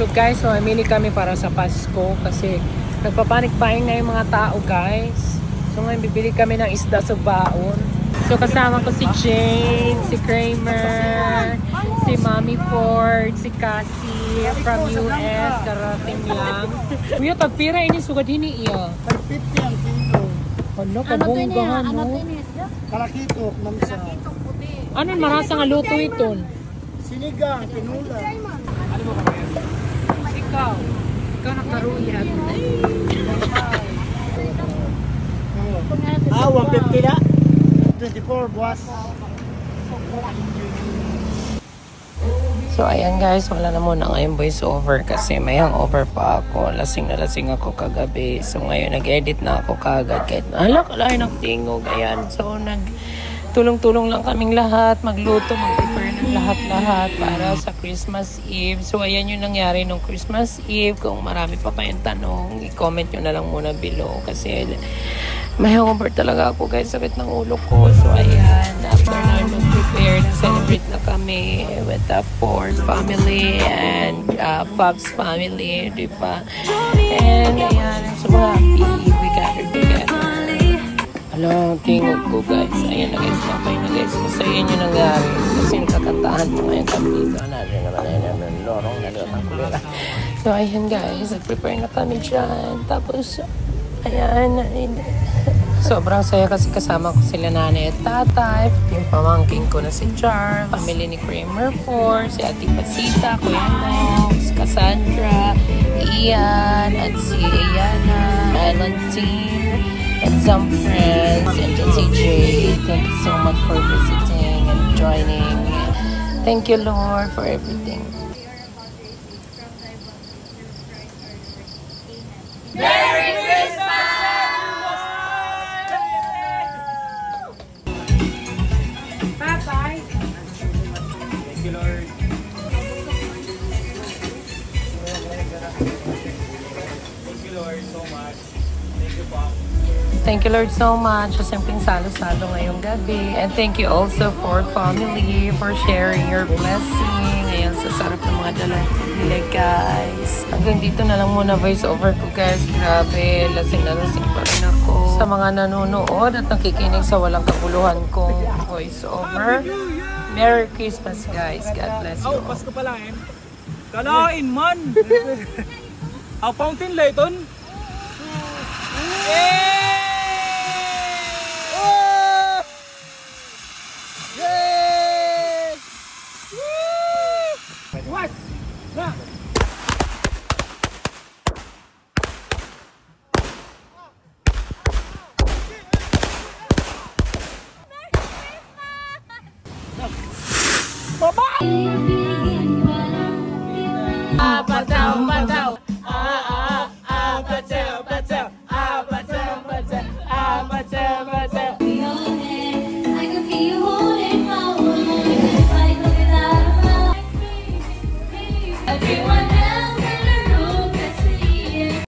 So guys, so amili kami para sa Pasko kasi nagpapanik-panik na yung mga tao guys. So ngayon bibili kami ng isda sa baon. So kasama ko si Jane, si Kramer, si Mommy Ford, si Cassie from US, karating lang. Uyo, tagpira ini sugad ini iya. 50 ang kilo. Ano, kabunggahan no? Kalakitok, namsa. Ano marasa nga luto ito? Sinigang, pinula. Ano mo kami? Ikaw nakaruyan. 150 na. 24 buwas. So ayan guys, wala na muna ngayon voice over kasi may hangover pa ako. Lasing na lasing ako kagabi. So ngayon nag-edit na ako kagad kahit alak-alay ng tingog. Ayan, so tulong-tulong lang kaming lahat, magluto, mag-prepare ng lahat-lahat para sa Christmas Eve. So ayan yung nangyari nung Christmas Eve. Kung marami pa kayong tanong, i-comment nyo na lang muna below kasi may hangover talaga ako guys, sakit ng ulo ko. So ayan, after na mag-prepare, na-celebrate na kami with the Ford family and Fox family, diba? And ayan, I'm so happy we gathered together. Alam, tingog ko guys. Ayan na guys, napay na guys. Masaya yun yung nangyari. Kasi nakakantahan po ngayon kami dito. Narin naman ayun, lorong na doon ang kulera. So ayan guys, nag-prepare na kami dyan. Tapos, ayan, sobrang saya kasi kasama ko sila nanay at tatay. Yung pamangking ko na si Char, family ni Kramer 4, si Ate Pasita, Kuya Nox, Cassandra, Ian, at si Ayana, Island Team, and some friends, and si Jay. Thank you so much for visiting and joining. Thank you, Lord, for everything. Merry Christmas! Bye-bye! Thank you, Lord. Thank you, Lord, so much. Thank you, Pop. Thank you, Lord, so much. Simpleng salo-salo ngayong gabi. And thank you also for family for sharing your blessing. Ayan, sa sarap ng mga dala nila, guys. Hanggang dito na lang muna voice over ko, guys. Grabe, lasing na lasing pa rin ako. Sa mga nanonood at nakikinig sa walang kabuluhan kong voice over. Merry Christmas, guys. God bless you. Oh, Pasko pa lang eh. Kalain man! Fountain Layton. Yeah! Bye-bye! Pataw!